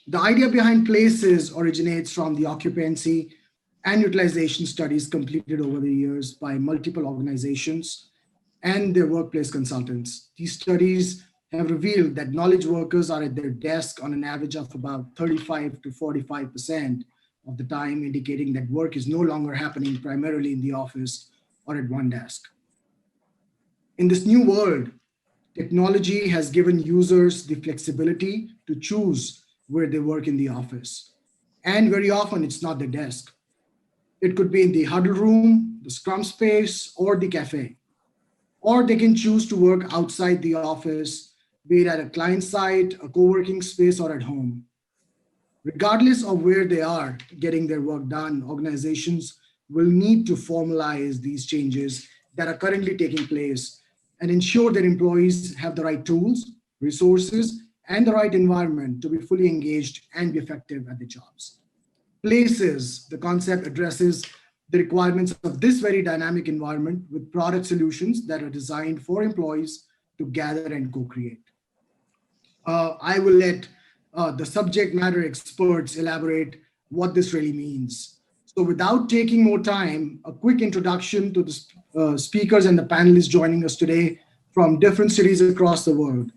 The idea behind Places originates from the occupancy and utilization studies completed over the years by multiple organizations and their workplace consultants. These studies have revealed that knowledge workers are at their desk on an average of about 35 to 45% of the time, indicating that work is no longer happening primarily in the office or at one desk. In this new world, technology has given users the flexibility to choose where they work in the office. And very often it's not the desk. It could be in the huddle room, the scrum space, or the cafe. Or they can choose to work outside the office, be it at a client site, a co working space, or at home. Regardless of where they are getting their work done, organizations will need to formalize these changes that are currently taking place and ensure that employees have the right tools, resources, and the right environment to be fully engaged and be effective at their jobs. Places, the concept addresses the requirements of this very dynamic environment with product solutions that are designed for employees to gather and co create. I will let the subject matter experts elaborate what this really means. So, without taking more time, a quick introduction to the speakers and the panelists joining us today from different cities across the world.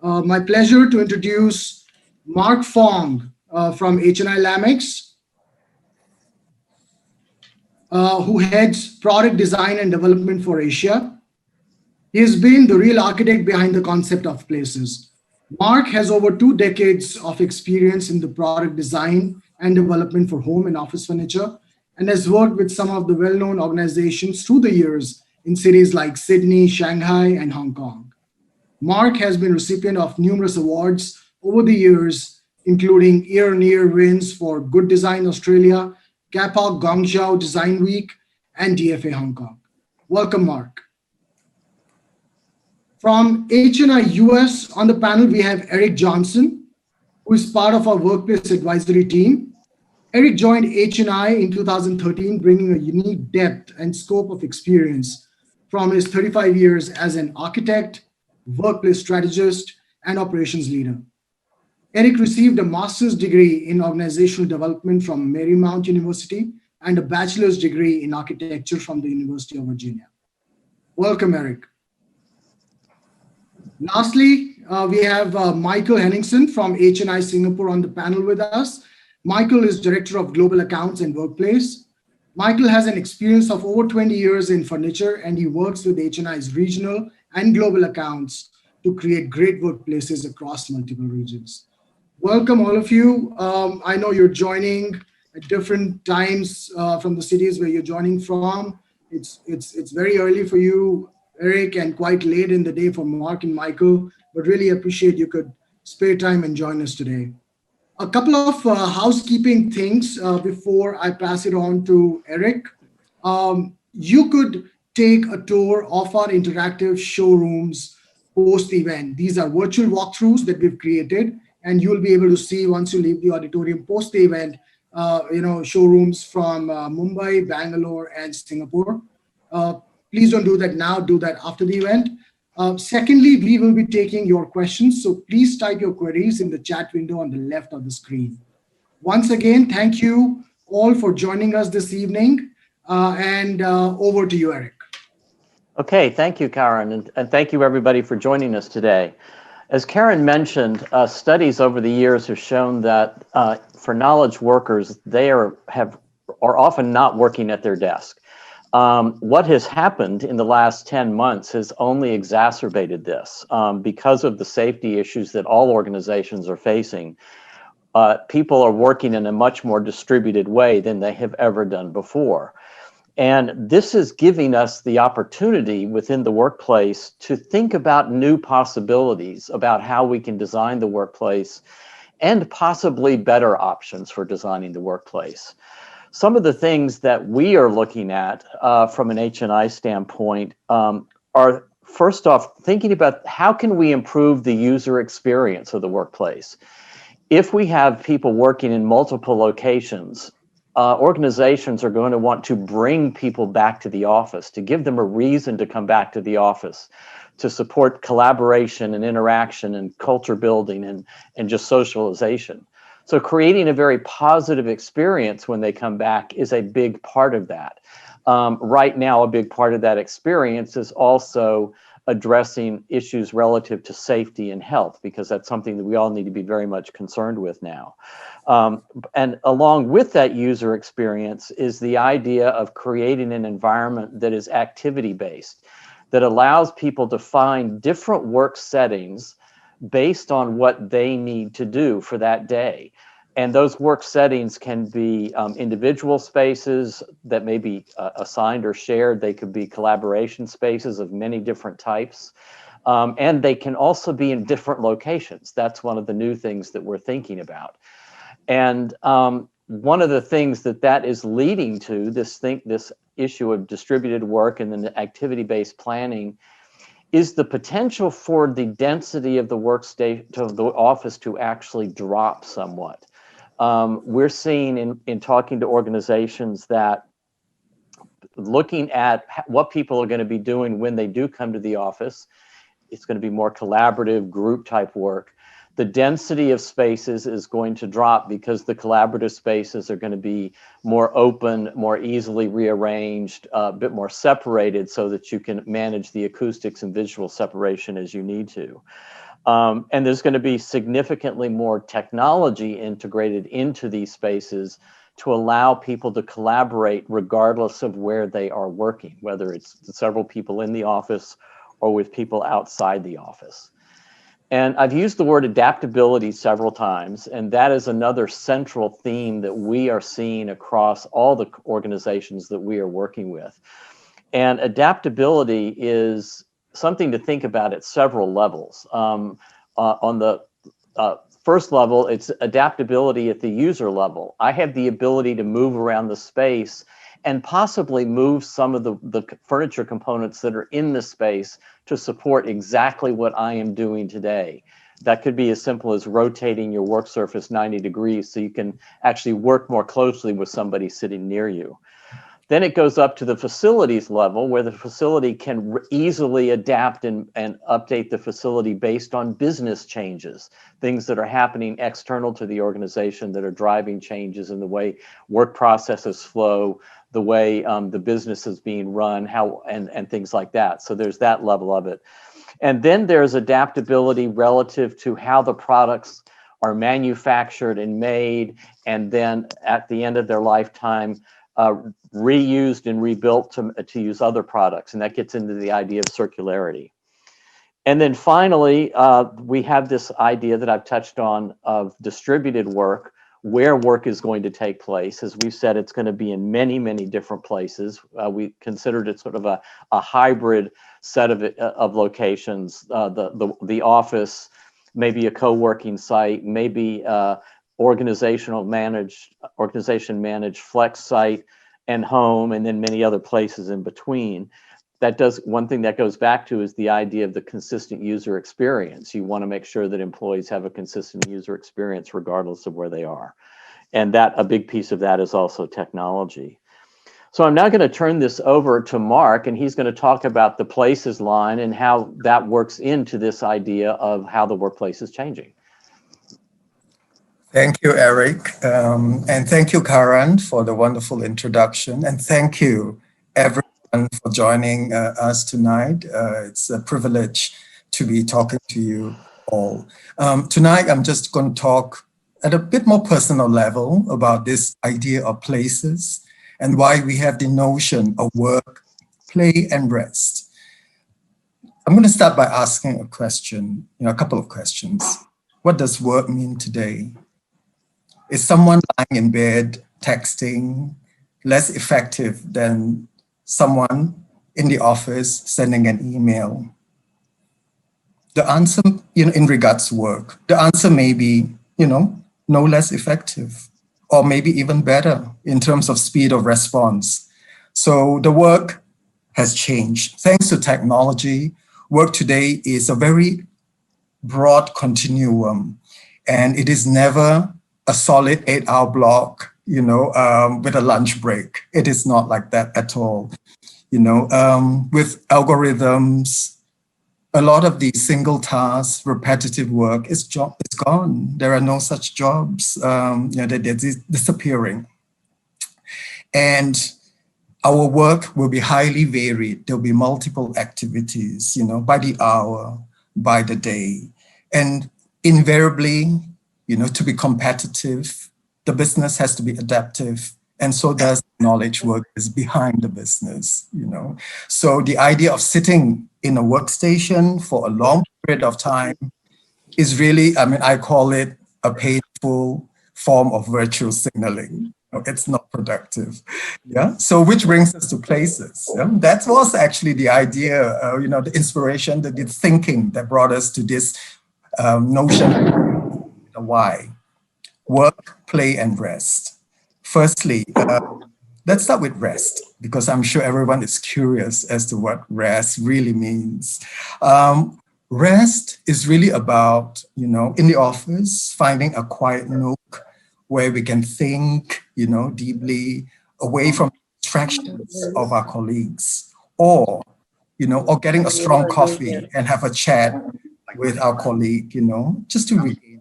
My pleasure to introduce Mark Fong from HNI Lamex, who heads product design and development for Asia. He has been the real architect behind the concept of Places. Mark has over 2 decades of experience in the product design and development for home and office furniture and has worked with some of the well known organizations through the years in cities like Sydney, Shanghai, and Hong Kong. Mark has been recipient of numerous awards over the years, including year on year wins for Good Design Australia, Kapok Guangzhou Design Week, and DFA Hong Kong. Welcome, Mark. From HNI US on the panel, we have Eric Johnson, who is part of our workplace advisory team. Eric joined HNI in 2013, bringing a unique depth and scope of experience from his 35 years as an architect, workplace strategist, and operations leader. Eric received a master's degree in organizational development from Marymount University and a bachelor's degree in architecture from the University of Virginia. Welcome, Eric. Lastly, we have Michael Henningsen from HNI Singapore on the panel with us. Michael is Director of Global Accounts and Workplace. Michael has an experience of over 20 years in furniture, and he works with HNI's regional and global accounts to create great workplaces across multiple regions. Welcome, all of you. I know you're joining at different times from the cities where you're joining from. It's very early for you, Eric, and quite late in the day for Mark and Michael, but really appreciate you could spare time and join us today. A couple of housekeeping things before I pass it on to Eric. You could take a tour of our interactive showrooms post-event. These are virtual walkthroughs that we've created, and you'll be able to see once you leave the auditorium post the event, showrooms from Mumbai, Bangalore, and Singapore. Please don't do that now, do that after the event. Secondly, we will be taking your questions, so please type your queries in the chat window on the left of the screen. Once again, thank you all for joining us this evening, and over to you, Eric. Okay, thank you, Karen, and thank you everybody for joining us today. As Karen mentioned, studies over the years have shown that for knowledge workers, they are often not working at their desk. What has happened in the last 10 months has only exacerbated this because of the safety issues that all organizations are facing. People are working in a much more distributed way than they have ever done before. And this is giving us the opportunity within the workplace to think about new possibilities about how we can design the workplace and possibly better options for designing the workplace. Some of the things that we are looking at from an HNI standpoint are, first off, thinking about how can we improve the user experience of the workplace. If we have people working in multiple locations, organizations are going to want to bring people back to the office, to give them a reason to come back to the office, to support collaboration and interaction and culture building and just socialization. So creating a very positive experience when they come back is a big part of that. Right now, a big part of that experience is also addressing issues relative to safety and health, because that's something that we all need to be very much concerned with now. And along with that user experience is the idea of creating an environment that is activity-based, that allows people to find different work settings based on what they need to do for that day. And those work settings can be individual spaces that may be assigned or shared. They could be collaboration spaces of many different types. And they can also be in different locations. That's one of the new things that we're thinking about. And one of the things that is leading to this issue of distributed work and then the activity-based planning is the potential for the density of the workstation, of the office, to actually drop somewhat. We're seeing in talking to organizations that looking at what people are going to be doing when they do come to the office, it's going to be more collaborative group type work. The density of spaces is going to drop because the collaborative spaces are going to be more open, more easily rearranged, a bit more separated so that you can manage the acoustics and visual separation as you need to. And there's going to be significantly more technology integrated into these spaces to allow people to collaborate regardless of where they are working, whether it's several people in the office or with people outside the office. And I've used the word adaptability several times, and that is another central theme that we are seeing across all the organizations that we are working with. And adaptability is something to think about at several levels. On the first level, it's adaptability at the user level. I have the ability to move around the space and possibly move some of the furniture components that are in the space to support exactly what I am doing today. That could be as simple as rotating your work surface 90 degrees so you can actually work more closely with somebody sitting near you. Then it goes up to the facilities level, where the facility can easily adapt and update the facility based on business changes, things that are happening external to the organization that are driving changes in the way work processes flow, the way the business is being run, and things like that. So there's that level of it. And then there's adaptability relative to how the products are manufactured and made, and then at the end of their lifetime, reused and rebuilt to use other products. And that gets into the idea of circularity. And then finally, we have this idea that I've touched on of distributed work, where work is going to take place. As we've said, it's going to be in many, many different places. We considered it sort of a hybrid set of locations. The office, maybe a co-working site, maybe organization managed flex site and home, and then many other places in between. One thing that goes back to is the idea of the consistent user experience. You want to make sure that employees have a consistent user experience regardless of where they are. And a big piece of that is also technology. So I'm now going to turn this over to Mark, and he's going to talk about the Places line and how that works into this idea of how the workplace is changing. Thank you, Eric. And thank you, Karan, for the wonderful introduction. And thank you, everyone, for joining us tonight. It's a privilege to be talking to you all. Tonight, I'm just going to talk at a bit more personal level about this idea of places and why we have the notion of work, play, and rest. I'm going to start by asking a question, a couple of questions. What does work mean today? Is someone lying in bed texting less effective than someone in the office sending an email? The answer, in regards to work, the answer may be, no less effective, or maybe even better in terms of speed of response. So the work has changed. Thanks to technology, work today is a very broad continuum, and it is never a solid 8-hour block, with a lunch break. It is not like that at all. With algorithms, a lot of the single task, repetitive work is gone. There are no such jobs. They're disappearing. And our work will be highly varied. There'll be multiple activities, by the hour, by the day. And invariably, to be competitive, the business has to be adaptive. And so does knowledge workers behind the business, So the idea of sitting in a workstation for a long period of time is really, I call it a painful form of virtual signaling. It's not productive. Yeah. So which brings us to Places. Yeah? That was actually the idea, the inspiration, the thinking that brought us to this notion of the why. Work, play, and rest. Firstly, let's start with rest, because I'm sure everyone is curious as to what rest really means. Rest is really about, in the office, finding a quiet nook where we can think, deeply, away from distractions of our colleagues, or getting a strong coffee and have a chat with our colleague, just to regain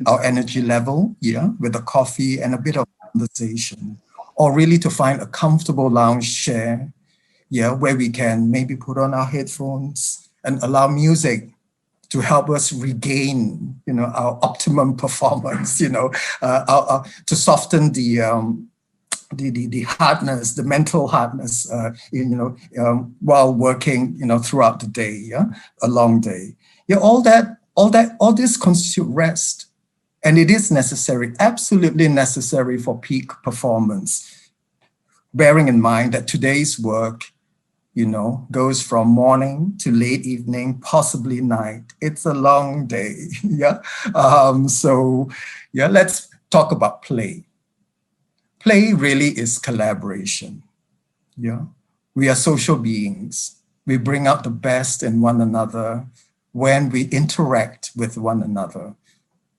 our energy level, with a coffee and a bit of conversation, or really to find a comfortable lounge chair, where we can maybe put on our headphones and allow music to help us regain, our optimum performance, to soften the hardness, the mental hardness, while working, throughout the day, a long day. All this constitute rest. And it is necessary, absolutely necessary for peak performance, bearing in mind that today's work, goes from morning to late evening, possibly night. It's a long day, let's talk about play. Play really is collaboration, We are social beings. We bring out the best in one another when we interact with one another,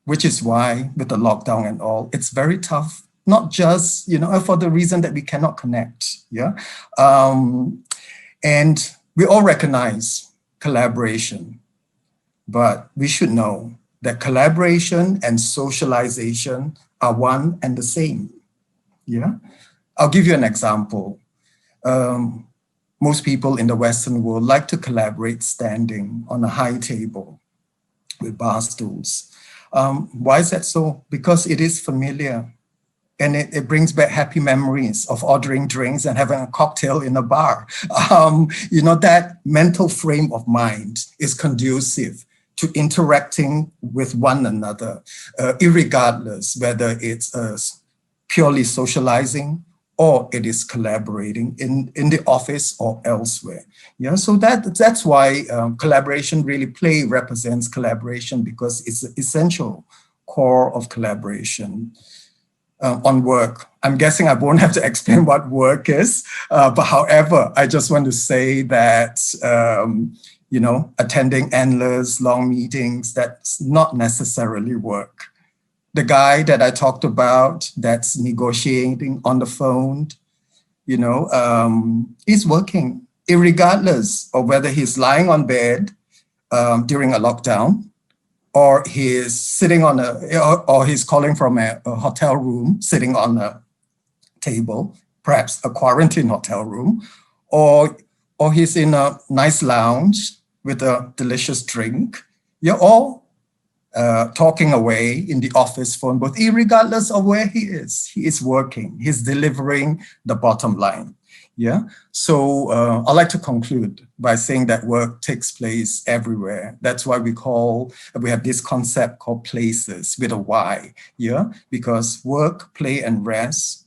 which is why with the lockdown and all, it's very tough, not just, for the reason that we cannot connect, and we all recognize collaboration, but we should know that collaboration and socialization are one and the same. I'll give you an example. Most people in the Western world like to collaborate standing on a high table with bar stools. Why is that so? Because it is familiar. And it brings back happy memories of ordering drinks and having a cocktail in a bar. That mental frame of mind is conducive to interacting with one another, irregardless whether it's purely socializing or it is collaborating in the office or elsewhere. So that's why collaboration really play represents collaboration, because it's the essential core of collaboration. On work, I'm guessing I won't have to explain what work is, but however, I just want to say that, attending endless long meetings, that's not necessarily work. The guy that I talked about that's negotiating on the phone, he's working, irregardless of whether he's lying on bed during a lockdown, or he's sitting on or he's calling from a hotel room, sitting on a table, perhaps a quarantine hotel room, or he's in a nice lounge with a delicious drink. You're all talking away in the office phone booth, regardless of where he is working. He's delivering the bottom line. So I'd like to conclude by saying that work takes place everywhere. That's why we have this concept called Places with a Y, because work, play, and rest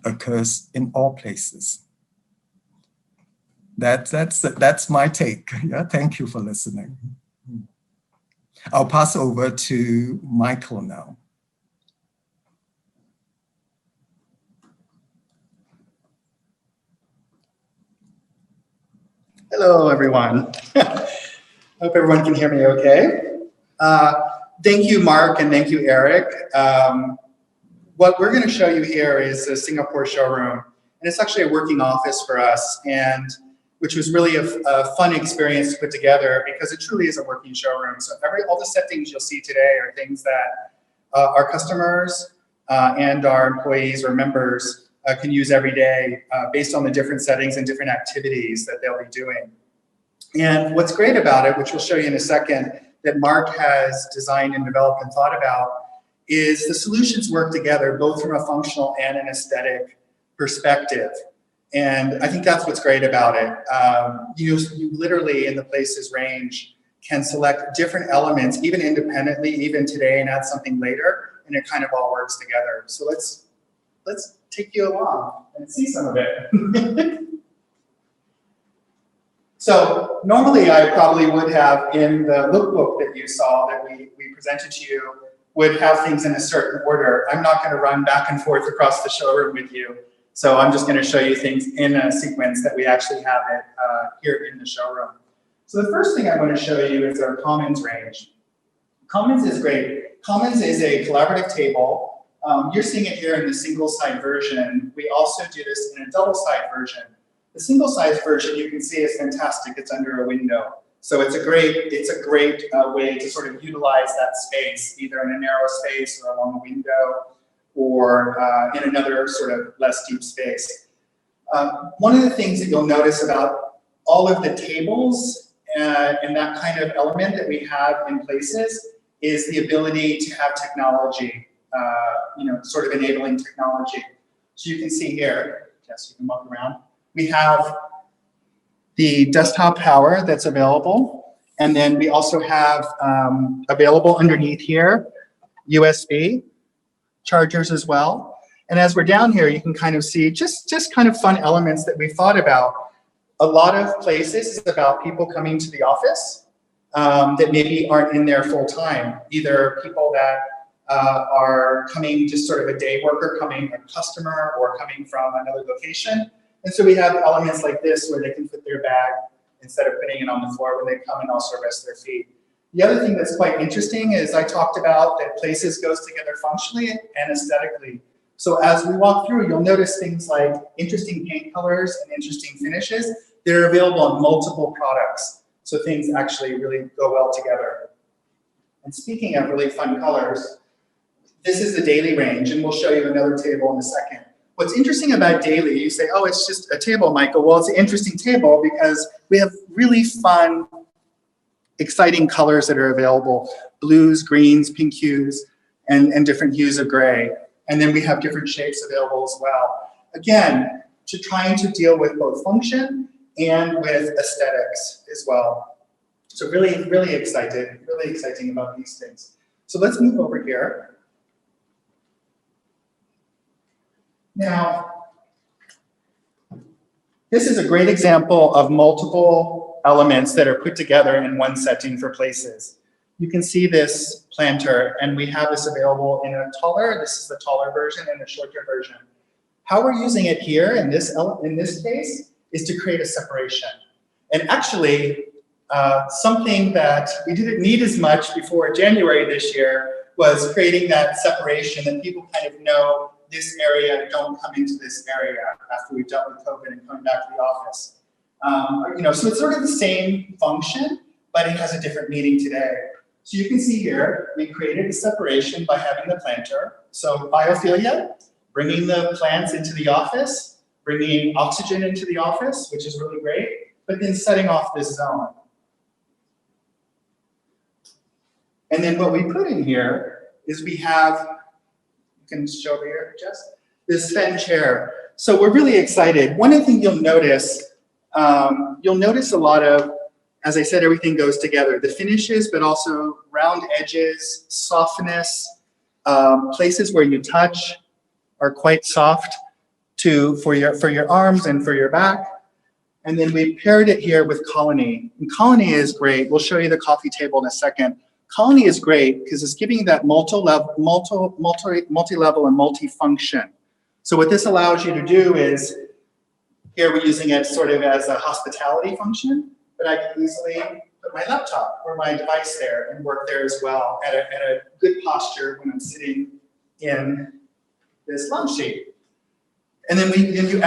occurs in all places. That's my take. Thank you for listening. I'll pass over to Michael now. Hello, everyone. Hope everyone can hear me okay. Thank you, Mark, and thank you, Eric. What we're going to show you here is a Singapore showroom, and it's actually a working office for us. And which was really a fun experience to put together because it truly is a working showroom. So all the settings you'll see today are things that our customers and our employees or members can use every day based on the different settings and different activities that they'll be doing. And what's great about it, which we'll show you in a second, that Mark has designed and developed and thought about, is the solutions work together both from a functional and an aesthetic perspective. And I think that's what's great about it. You literally, in the Places range, can select different elements, even independently, even today, and add something later, and it kind of all works together. So let's take you along and see some of it. So normally I probably would have, in the lookbook that you saw that we presented to you, would have things in a certain order. I'm not going to run back and forth across the showroom with you. So I'm just going to show you things in a sequence that we actually have it here in the showroom. So the first thing I want to show you is our Commons range. Commons is great. Commons is a collaborative table. You're seeing it here in the single-side version. We also do this in a double-side version. The single-side version you can see is fantastic. It's under a window. So it's a great way to sort of utilize that space, either in a narrow space or along a window, or in another sort of less deep space. One of the things that you'll notice about all of the tables and that kind of element that we have in Places is the ability to have technology, sort of enabling technology. So you can see here, yes, you can walk around. We have the desktop power that's available, and then we also have available underneath here USB chargers as well. And as we're down here, you can kind of see just kind of fun elements that we thought about. A lot of Places is about people coming to the office that maybe aren't in there full time, either people that are coming, just sort of a day worker, coming a customer, or coming from another location. And so we have elements like this where they can put their bag instead of putting it on the floor when they come and also rest their feet. The other thing that's quite interesting is I talked about that Places goes together functionally and aesthetically. So as we walk through, you'll notice things like interesting paint colors and interesting finishes. They're available on multiple products. So things actually really go well together. And speaking of really fun colors, this is the daily range, and we'll show you another table in a second. What's interesting about daily, you say, oh, it's just a table, Michael. Well, it's an interesting table because we have really fun, exciting colors that are available: blues, greens, pink hues, and different hues of gray. And then we have different shapes available as well. Again, trying to deal with both function and with aesthetics as well. So really, really exciting about these things. So let's move over here. Now, this is a great example of multiple elements that are put together in one setting for Places. You can see this planter, and we have this available in a taller, this is the taller version, and a shorter version. How we're using it here in this case is to create a separation. And actually, something that we didn't need as much before January this year was creating that separation that people kind of know this area, don't come into this area after we've dealt with COVID and coming back to the office. So it's sort of the same function, but it has a different meaning today. So you can see here, we created a separation by having the planter. So biophilia, bringing the plants into the office, bringing oxygen into the office, which is really great, but then setting off this zone. And then what we put in here is we have, you can show over here, Jess, this Fen chair. So we're really excited. One of the things you'll notice a lot of, as I said, everything goes together. The finishes, but also round edges, softness, places where you touch are quite soft for your arms and for your back. And then we paired it here with Colony. And Colony is great. We'll show you the coffee table in a second. Colony is great because it's giving that multi-level and multi-function. So what this allows you to do is, here we're using it sort of as a hospitality function, but I can easily put my laptop or my device there and work there as well at a good posture when I'm sitting in this lounge seat. And then you can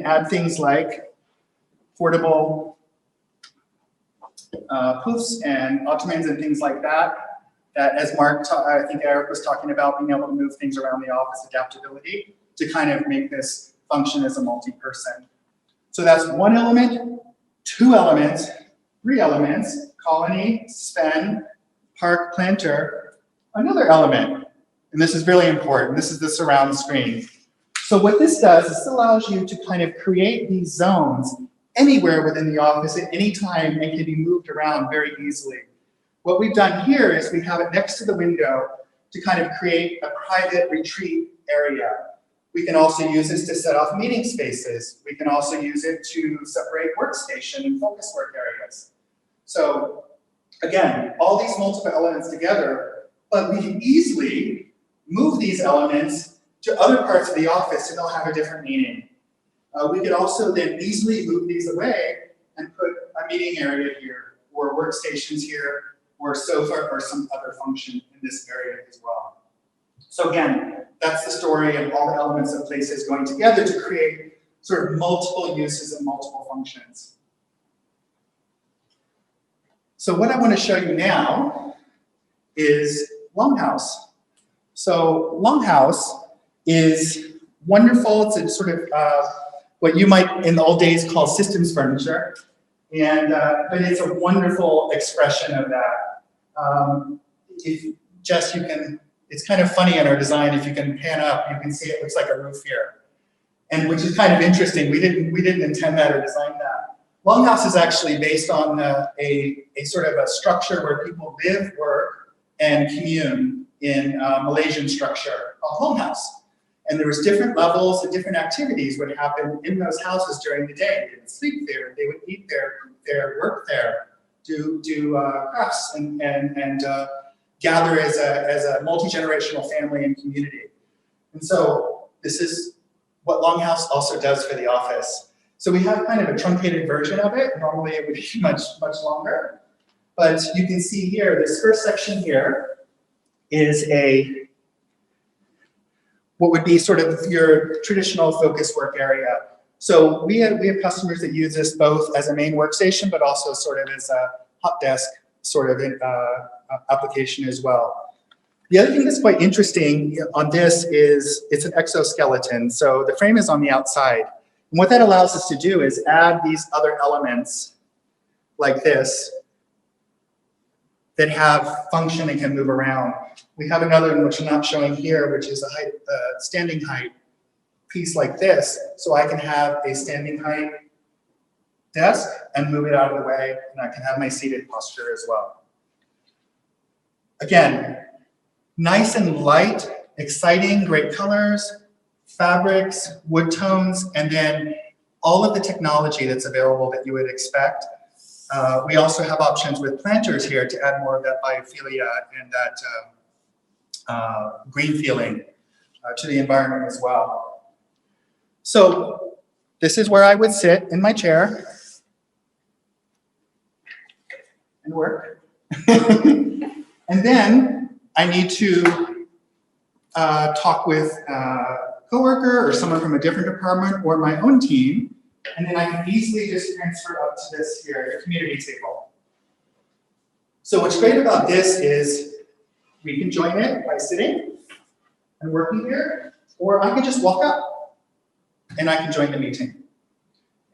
add things like portable poofs and ottomans and things like that. That, as Mark, I think Eric was talking about, being able to move things around the office, adaptability, to kind of make this function as a multi-person. So that's one element, two elements, three elements, colony, Sven, park, planter, another element. And this is really important. This is the surround screen. So what this does is this allows you to kind of create these zones anywhere within the office at any time and can be moved around very easily. What we've done here is we have it next to the window to kind of create a private retreat area. We can also use this to set off meeting spaces. We can also use it to separate workstation and focus work areas. So again, all these multiple elements together, but we can easily move these elements to other parts of the office and they'll have a different meaning. We could also then easily move these away and put a meeting area here, or workstations here, or a sofa, or some other function in this area as well. So again, that's the story of all the elements of Places going together to create sort of multiple uses and multiple functions. So what I want to show you now is Longhouse. So Longhouse is wonderful. It's a sort of what you might in the old days call systems furniture, and but it's a wonderful expression of that. If Jess, you can. It's kind of funny in our design. If you can pan up, you can see it looks like a roof here, and which is kind of interesting. We didn't intend that or design that. Longhouse is actually based on a sort of a structure where people live, work, and commune in Malaysian structure called Longhouse. And there was different levels and different activities would happen in those houses during the day. They would sleep there, they would eat there, work there, do crafts, and gather as a multi-generational family and community. And so this is what Longhouse also does for the office. So we have kind of a truncated version of it. Normally it would be much longer. But you can see here, this first section here is what would be sort of your traditional focus work area. So we have customers that use this both as a main workstation, but also sort of as a hot desk sort of application as well. The other thing that's quite interesting on this is it's an exoskeleton. So the frame is on the outside. And what that allows us to do is add these other elements like this that have function and can move around. We have another one which I'm not showing here, which is a standing height piece like this. So I can have a standing height desk and move it out of the way, and I can have my seated posture as well. Again, nice and light, exciting, great colors, fabrics, wood tones, and then all of the technology that's available that you would expect. We also have options with planters here to add more of that biophilia and that green feeling to the environment as well. So this is where I would sit in my chair and work. And then I need to talk with a coworker or someone from a different department or my own team, and then I can easily just transfer up to this here, the community table. So what's great about this is we can join it by sitting and working here, or I can just walk up and I can join the meeting.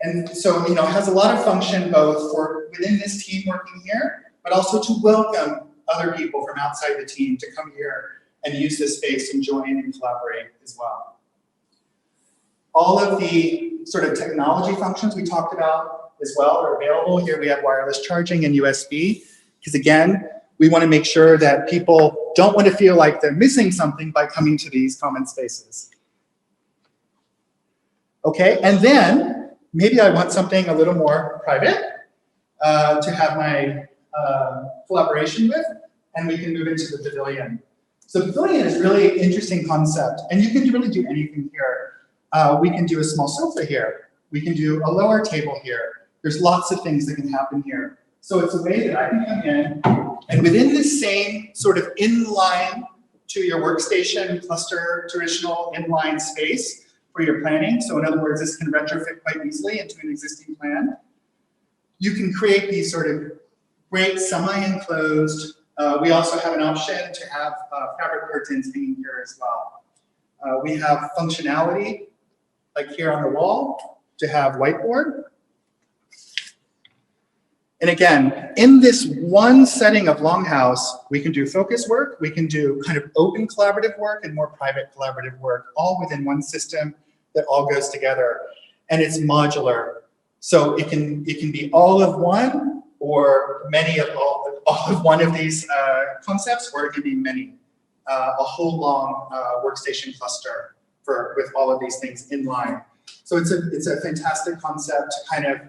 And so, it has a lot of function both for within this team working here, but also to welcome other people from outside the team to come here and use this space and join and collaborate as well. All of the sort of technology functions we talked about as well are available. Here we have wireless charging and USB, because again, we want to make sure that people don't want to feel like they're missing something by coming to these common spaces. Okay, and then maybe I want something a little more private to have my collaboration with, and we can move into the pavilion. So pavilion is really an interesting concept, and you can really do anything here. We can do a small sofa here. We can do a lower table here. There's lots of things that can happen here. So it's a way that I can come in, and within this same sort of inline to your workstation cluster, traditional inline space for your planning. So in other words, this can retrofit quite easily into an existing plan. you can create these sort of great semi-enclosed. We also have an option to have fabric curtains hanging here as well. We have functionality, like here on the wall, to have whiteboard. And again, in this one setting of Longhouse, we can do focus work, we can do kind of open collaborative work and more private collaborative work, all within one system that all goes together. And it's modular. So it can be all of one or many of all of one of these concepts, or it can be many, a whole long workstation cluster with all of these things in line. So it's a fantastic concept to kind of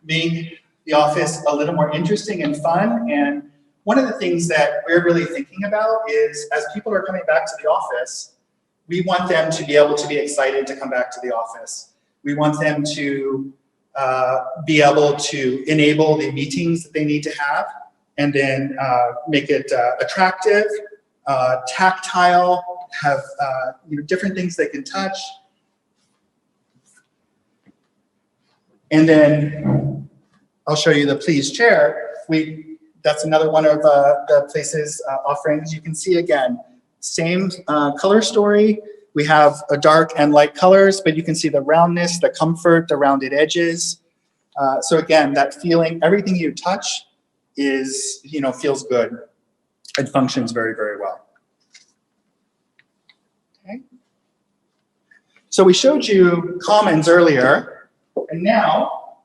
make the office a little more interesting and fun. And one of the things that we're really thinking about is, as people are coming back to the office, we want them to be able to be excited to come back to the office. We want them to be able to enable the meetings that they need to have, and then make it attractive, tactile, have different things they can touch. And then I'll show you the Please chair. That's another one of the Places offerings. You can see again, same color story. We have a dark and light colors, but you can see the roundness, the comfort, the rounded edges. So again, that feeling, everything you touch is, feels good. It functions very, very well. Okay. So we showed you Commons earlier, and now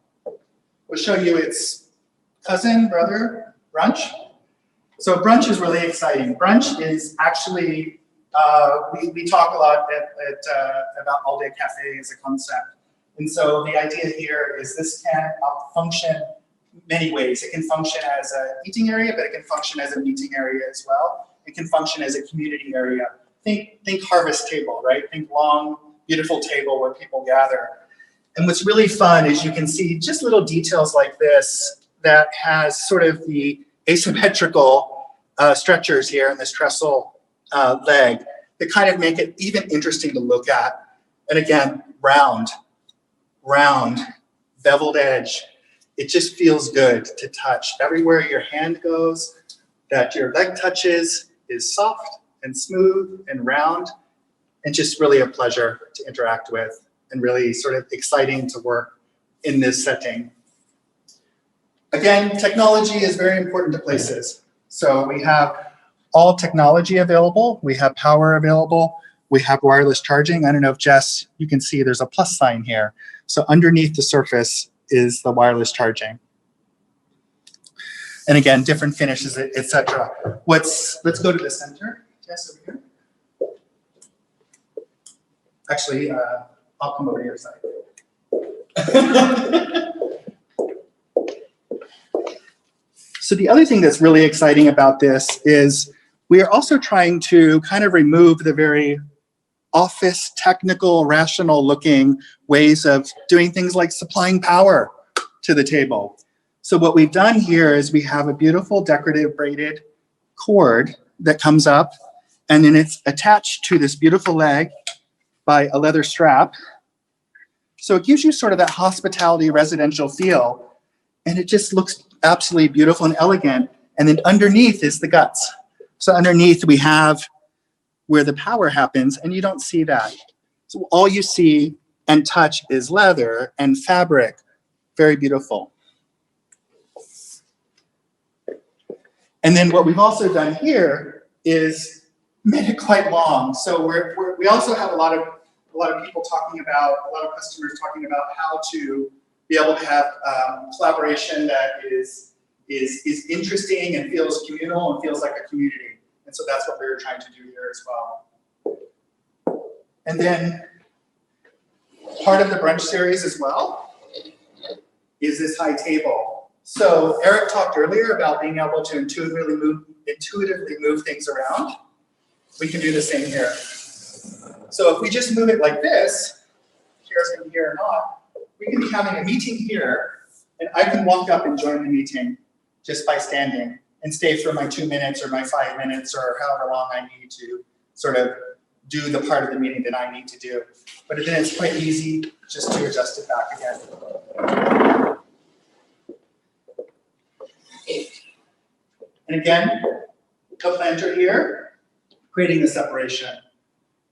we'll show you its cousin, brother, Brunch. So Brunch is really exciting. Brunch is actually, we talk a lot about all-day cafe as a concept. And so the idea here is this can function many ways. It can function as an eating area, but it can function as a meeting area as well. It can function as a community area. Think harvest table, right? Think long, beautiful table where people gather. And what's really fun is you can see just little details like this that has sort of the asymmetrical stretchers here in this trestle leg that kind of make it even interesting to look at. And again, round, beveled edge. It just feels good to touch. Everywhere your hand goes, that your leg touches, is soft and smooth and round, and just really a pleasure to interact with, and really sort of exciting to work in this setting. Again, technology is very important to Places. So we have all technology available. We have power available. We have wireless charging. I don't know if Jess, you can see there's a plus sign here. So underneath the surface is the wireless charging. And again, different finishes, etc. Let's go to the center. Jess, over here. Actually, I'll come over to your side. So the other thing that's really exciting about this is we are also trying to kind of remove the very office, technical, rational looking ways of doing things like supplying power to the table. So what we've done here is we have a beautiful decorative braided cord that comes up, and then it's attached to this beautiful leg by a leather strap. So it gives you sort of that hospitality residential feel, and it just looks absolutely beautiful and elegant. And then underneath is the guts. So underneath we have where the power happens, and you don't see that. So all you see and touch is leather and fabric. Very beautiful. And then what we've also done here is made it quite long. So we also have a lot of people talking about, a lot of customers talking about how to be able to have collaboration that is interesting and feels communal and feels like a community. And so that's what we were trying to do here as well. And then part of the brunch series as well is this high table. So Eric talked earlier about being able to intuitively move things around. We can do the same here. So if we just move it like this, chair's gonna be here or not, we can be having a meeting here, and I can walk up and join the meeting just by standing and stay for my 2 minutes or my 5 minutes or however long I need to sort of do the part of the meeting that I need to do. But then it's quite easy just to adjust it back again. And again, the planter here, creating the separation.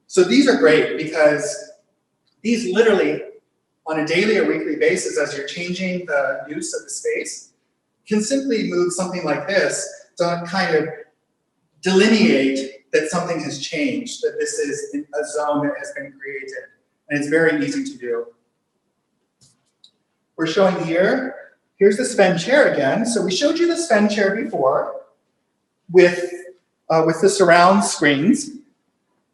So these are great because these literally, on a daily or weekly basis, as you're changing the use of the space, can simply move something like this to kind of delineate that something has changed, that this is a zone that has been created. And it's very easy to do. We're showing here, here's the Sven chair again. So we showed you the Sven chair before with the surround screens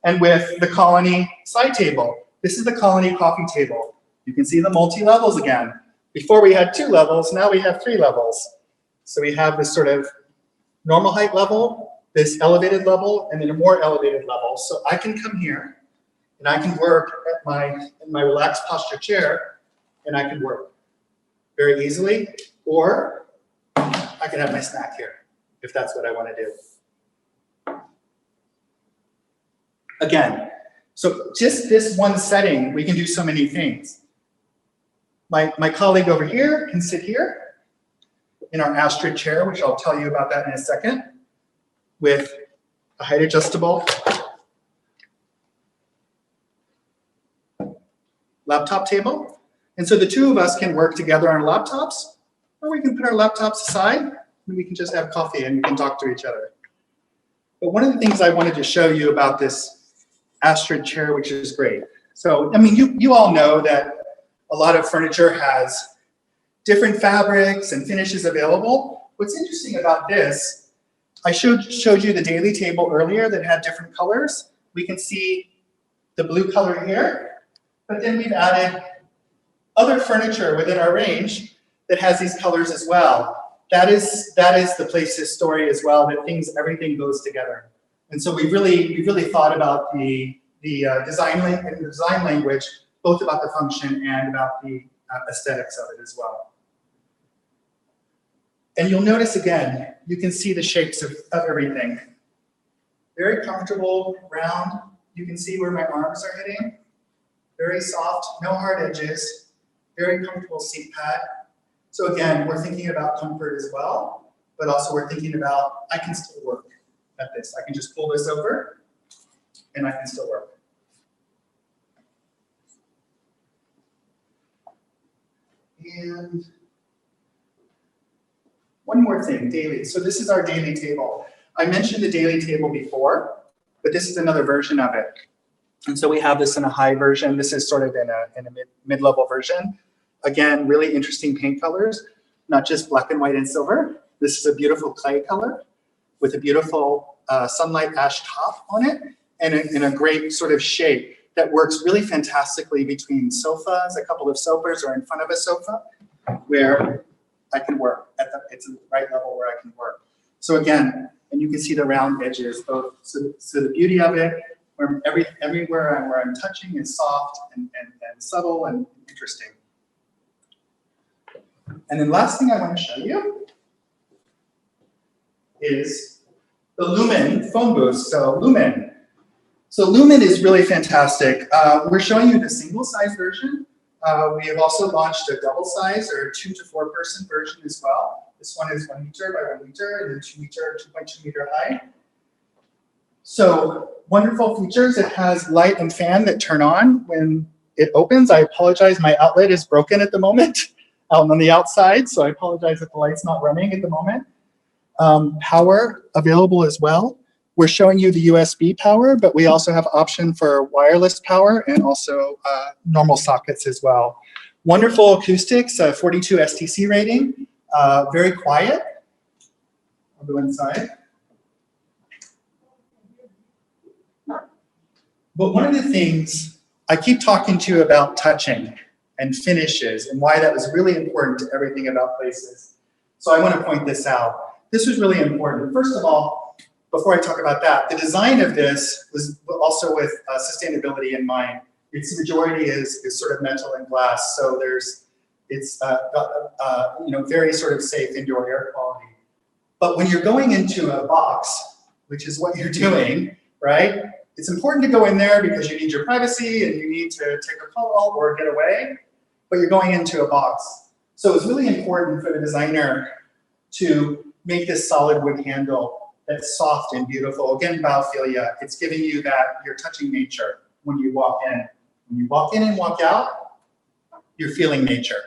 and with the Colony side table. This is the Colony coffee table. You can see the multi-levels again. Before we had 2 levels, now we have 3 levels. So we have this sort of normal height level, this elevated level, and then a more elevated level. So I can come here and I can work in my relaxed posture chair, and I can work very easily, or I can have my snack here if that's what I want to do. Again, so just this one setting, we can do so many things. My colleague over here can sit here in our Astrid chair, which I'll tell you about that in a second, with a height adjustable laptop table. And so the 2 of us can work together on our laptops, or we can put our laptops aside and we can just have coffee and we can talk to each other. But one of the things I wanted to show you about this Astrid chair, which is great. So, I mean, you all know that a lot of furniture has different fabrics and finishes available. What's interesting about this, I showed you the daily table earlier that had different colors. We can see the blue color here, but then we've added other furniture within our range that has these colors as well. That is the Playces story as well, that everything goes together. And so we really thought about the design language, both about the function and about the aesthetics of it as well. And you'll notice again, you can see the shapes of everything. Very comfortable, round. You can see where my arms are hitting. Very soft, no hard edges. Very comfortable seat pad. So again, we're thinking about comfort as well, but also we're thinking about, I can still work at this. I can just pull this over and I can still work. And one more thing, daily. So this is our daily table. I mentioned the daily table before, but this is another version of it. And so we have this in a high version. This is sort of in a mid-level version. Again, really interesting paint colors, not just black and white and silver. This is a beautiful clay color with a beautiful sunlight ash top on it, and in a great sort of shape that works really fantastically between sofas, a couple of sofas, or in front of a sofa, where I can work. It's the right level where I can work. So again, and you can see the round edges, both. So the beauty of it, where everywhere where I'm touching is soft and subtle and interesting. And then last thing I want to show you is the Lumen phone booth. So Lumen is really fantastic. We're showing you the single size version. We have also launched a double size or 2 to 4 person version as well. This one is 1 meter by 1 meter and then 2.2 meter high. So wonderful features. It has light and fan that turn on when it opens. I apologize, my outlet is broken at the moment out on the outside, so I apologize if the light's not running at the moment. Power available as well. We're showing you the USB power, but we also have option for wireless power and also normal sockets as well. Wonderful acoustics, 42 STC rating, very quiet. I'll go inside. But one of the things I keep talking to you about touching and finishes and why that was really important to everything about Playces. So I want to point this out. This was really important. First of all, before I talk about that, the design of this was also with sustainability in mind. Its majority is sort of metal and glass, so it's very sort of safe indoor air quality. But when you're going into a box, which is what you're doing, right? It's important to go in there because you need your privacy and you need to take a call or get away, but you're going into a box. So it's really important for the designer to make this solid wood handle that's soft and beautiful. Again, biophilia, it's giving you that you're touching nature when you walk in. When you walk in and walk out, you're feeling nature.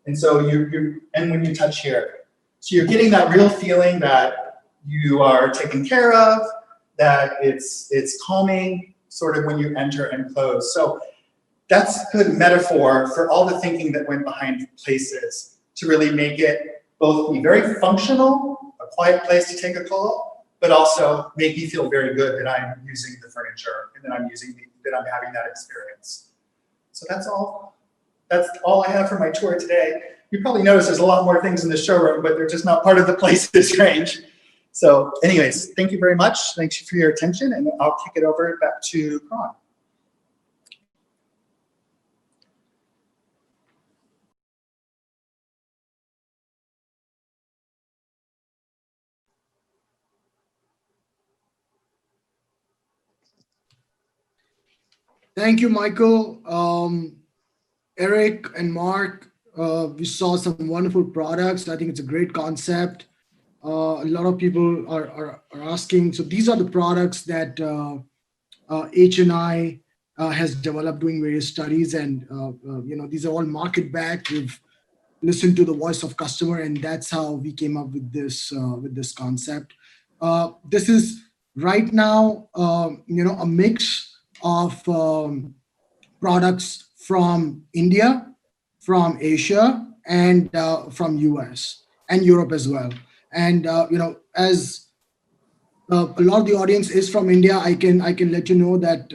And so and when you touch here, so you're getting that real feeling that you are taken care of, that it's calming, sort of when you enter and close. So that's a good metaphor for all the thinking that went behind Places to really make it both be very functional, a quiet place to take a call, but also make me feel very good that I'm using the furniture and that I'm having that experience. So that's all I have for my tour today. You probably noticed there's a lot more things in the showroom, but they're just not part of the Places range. So anyways, thank you very much. Thanks for your attention, and I'll kick it over back to Karan. Thank you, Michael. Eric and Mark, we saw some wonderful products. I think it's a great concept. A lot of people are asking. So these are the products that H&I has developed doing various studies, and these are all market backed. We've listened to the voice of customer, and that's how we came up with this concept. This is right now a mix of products from India, from Asia, and from US and Europe as well. And as a lot of the audience is from India, I can let you know that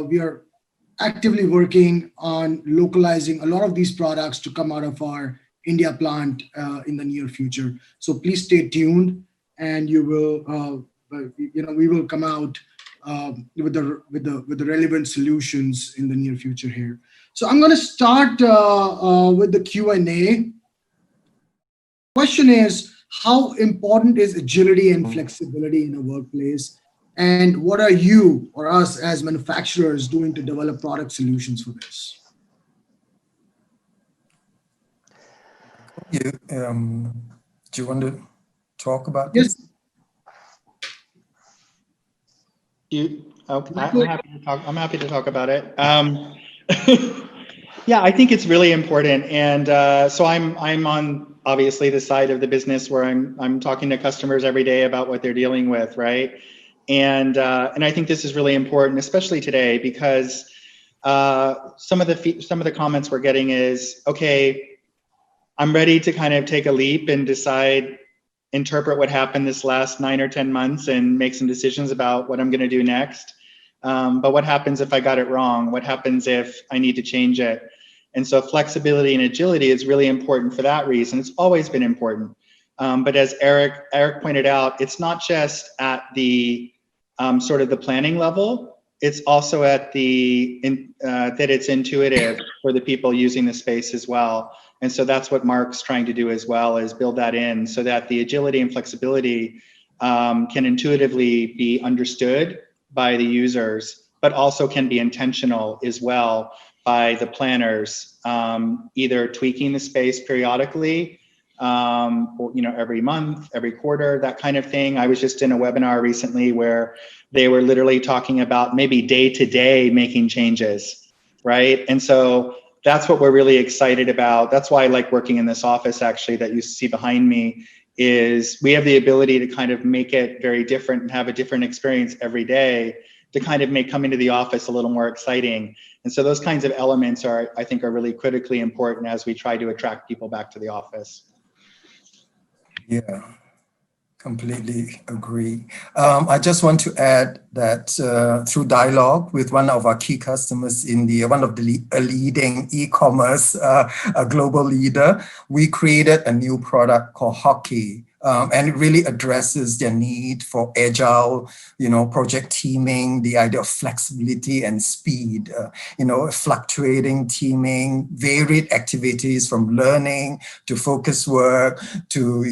we are actively working on localizing a lot of these products to come out of our India plant in the near future. So please stay tuned, and you will we will come out with the relevant solutions in the near future here. So I'm going to start with the Q&A. Question is, how important is agility and flexibility in a workplace? And what are you or us as manufacturers doing to develop product solutions for this? Do you want to talk about this? I'm happy to talk about it. Yeah, I think it's really important, and so I'm on obviously the side of the business where I'm talking to customers every day about what they're dealing with, right? And I think this is really important, especially today, because some of the comments we're getting is, okay, I'm ready to kind of take a leap and interpret what happened this last 9 or 10 months and make some decisions about what I'm going to do next. But what happens if I got it wrong? What happens if I need to change it? And so flexibility and agility is really important for that reason. It's always been important. But as Eric pointed out, it's not just at the sort of the planning level. It's also at that it's intuitive for the people using the space as well. And so that's what Mark's trying to do as well, is build that in so that the agility and flexibility can intuitively be understood by the users, but also can be intentional as well by the planners, either tweaking the space periodically, or, every month, every quarter, that kind of thing. I was just in a webinar recently where they were literally talking about maybe day to day making changes, right? And so that's what we're really excited about. That's why I like working in this office, actually, that you see behind me, is we have the ability to kind of make it very different and have a different experience every day to kind of make coming to the office a little more exciting. And so those kinds of elements I think are really critically important as we try to attract people back to the office. Yeah, completely agree. I just want to add that through dialogue with one of our key customers in one of the leading e-commerce, a global leader, we created a new product called Hockey. And it really addresses their need for agile, project teaming, the idea of flexibility and speed, fluctuating teaming, varied activities from learning to focus work to,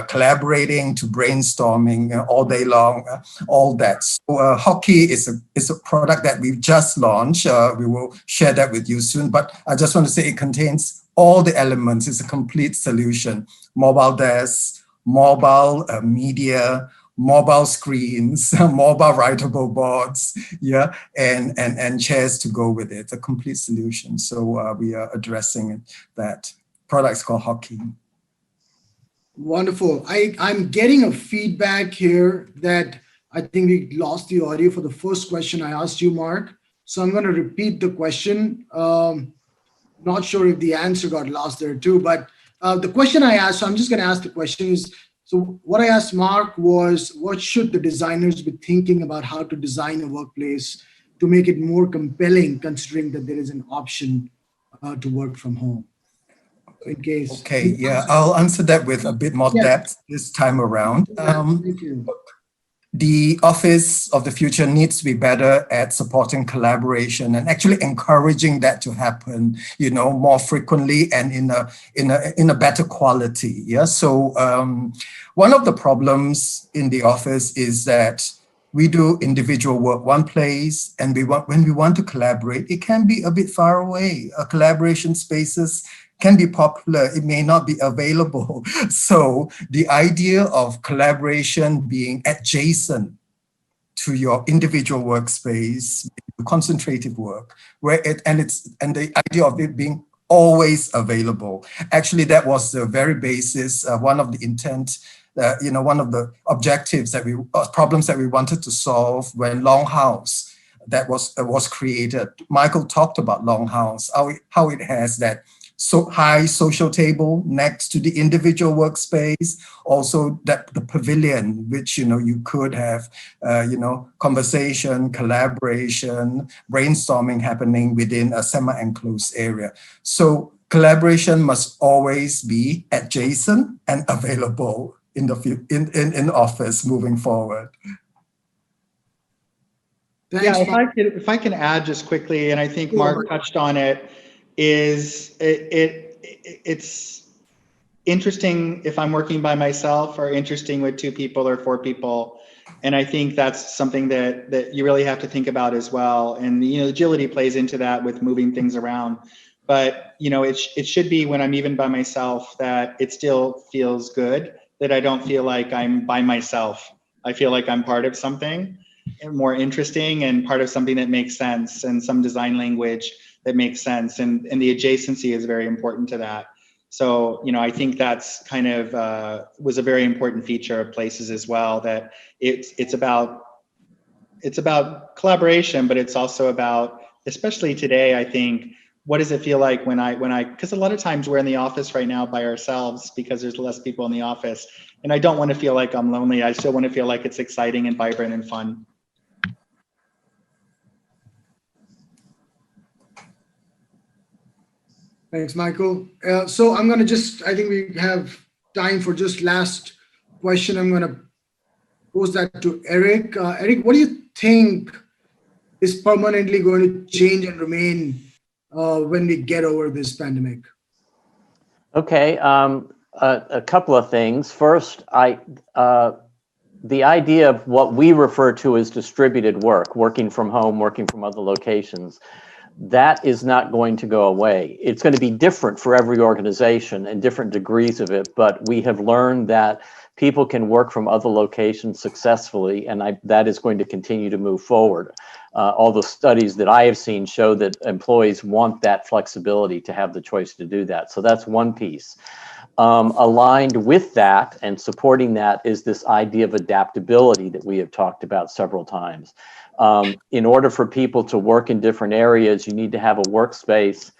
collaborating to brainstorming all day long, all that. So Hockey is a product that we've just launched. We will share that with you soon, but I just want to say it contains all the elements. It's a complete solution: mobile desk, mobile media, mobile screens, mobile writable boards, yeah, and chairs to go with it, a complete solution. So we are addressing that. Products called Hockey. Wonderful. I'm getting a feedback here that I think we lost the audio for the first question I asked you, Mark. So I'm going to repeat the question. Not sure if the answer got lost there too, but the question I asked, so I'm just going to ask the question is, so what I asked Mark was, what should the designers be thinking about how to design a workplace to make it more compelling, considering that there is an option to work from home? So in case. Okay, yeah, I'll answer that with a bit more depth this time around. Thank you. The office of the future needs to be better at supporting collaboration and actually encouraging that to happen, you know, more frequently and in a better quality. Yeah. So one of the problems in the office is that we do individual work one place, and when we want to collaborate, it can be a bit far away. Collaboration spaces can be popular, it may not be available. So the idea of collaboration being adjacent to your individual workspace, concentrative work, where and the idea of it being always available. Actually, that was the very basis, one of the intent, one of the objectives that problems that we wanted to solve when Longhouse that was created. Michael talked about Longhouse, how it has that high social table next to the individual workspace, also that the pavilion, which you could have conversation, collaboration, brainstorming happening within a semi-enclosed area. So collaboration must always be adjacent and available in the office moving forward. Thanks, yeah, if I can add just quickly, and I think Mark touched on it, is it's interesting if I'm working by myself or interesting with 2 people or 4 people. And I think that's something that you really have to think about as well. And agility plays into that with moving things around. But it should be when I'm even by myself that it still feels good, that I don't feel like I'm by myself. I feel like I'm part of something more interesting and part of something that makes sense, and some design language that makes sense, and the adjacency is very important to that. So I think that's kind of was a very important feature of Places as well, that it's about collaboration, but it's also about, especially today, I think, what does it feel like when I because a lot of times we're in the office right now by ourselves because there's less people in the office, and I don't want to feel like I'm lonely. I still want to feel like it's exciting and vibrant and fun. Thanks, Michael. So I'm going to I think we have time for just last question. I'm going to pose that to Eric. Eric, what do you think is permanently going to change and remain when we get over this pandemic? Okay, a couple of things. First, the idea of what we refer to as distributed work, working from home, working from other locations, that is not going to go away. It's going to be different for every organization and different degrees of it, but we have learned that people can work from other locations successfully, and that is going to continue to move forward. All the studies that I have seen show that employees want that flexibility to have the choice to do that. So that's one piece. Aligned with that and supporting that is this idea of adaptability that we have talked about several times. In order for people to work in different areas, you need to have a workspace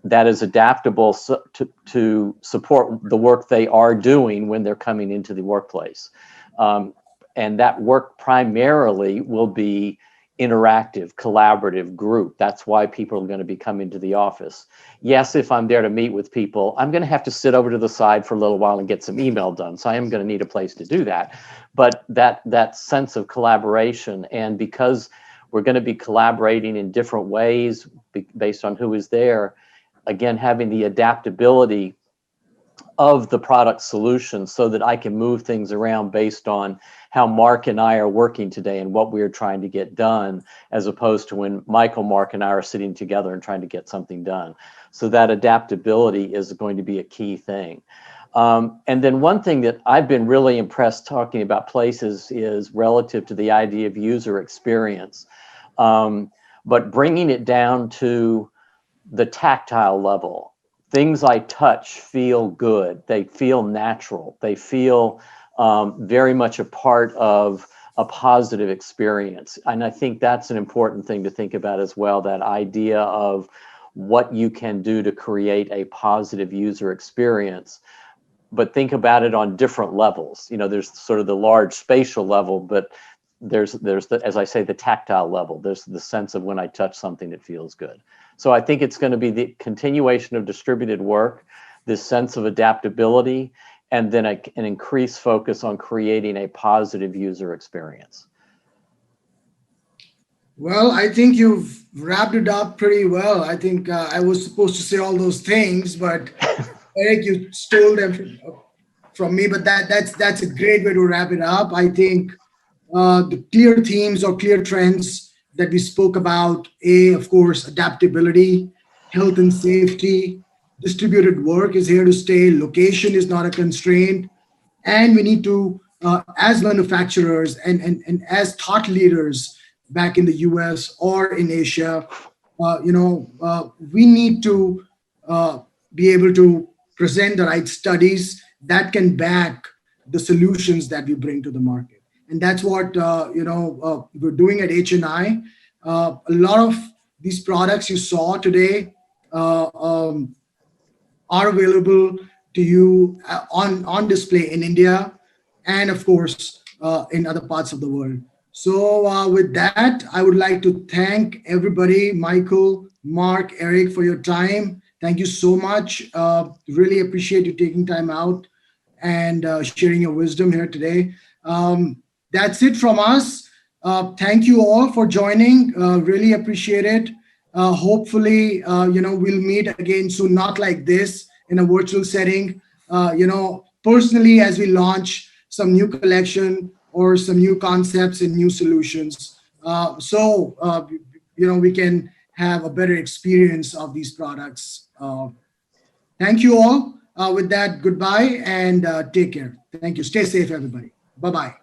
that is adaptable to support the work they are doing when they're coming into the workplace. And that work primarily will be interactive, collaborative group. That's why people are going to be coming to the office. Yes, if I'm there to meet with people, I'm going to have to sit over to the side for a little while and get some email done. So I am going to need a place to do that. But that sense of collaboration, and because we're going to be collaborating in different ways based on who is there, again, having the adaptability of the product solution so that I can move things around based on how Mark and I are working today and what we are trying to get done, as opposed to when Michael, Mark, and I are sitting together and trying to get something done. So that adaptability is going to be a key thing. And then one thing that I've been really impressed talking about Places is relative to the idea of user experience, but bringing it down to the tactile level. Things I touch feel good. They feel natural. They feel very much a part of a positive experience. And I think that's an important thing to think about as well, that idea of what you can do to create a positive user experience. But think about it on different levels. You know, there's sort of the large spatial level, but there's the, as I say, the tactile level. There's the sense of when I touch something, it feels good. So I think it's going to be the continuation of distributed work, this sense of adaptability, and then an increased focus on creating a positive user experience. Well, I think you've wrapped it up pretty well. I think I was supposed to say all those things, but Eric, you stole them from me. But that's a great way to wrap it up. I think the clear themes or clear trends that we spoke about, of course, adaptability, health and safety, distributed work is here to stay, location is not a constraint, and we need to, as manufacturers and as thought leaders back in the US or in Asia, we need to be able to present the right studies that can back the solutions that we bring to the market. And that's what we're doing at HNI. A lot of these products you saw today are available to you on display in India and, of course, in other parts of the world. So with that, I would like to thank everybody, Michael, Mark, Eric, for your time. Thank you so much. Really appreciate you taking time out and sharing your wisdom here today. That's it from us. Thank you all for joining. Really appreciate it. Hopefully, we'll meet again soon, not like this in a virtual setting. Personally, as we launch some new collection or some new concepts and new solutions, we can have a better experience of these products. Thank you all. With that, goodbye and take care. Thank you. Stay safe, everybody. Bye-bye.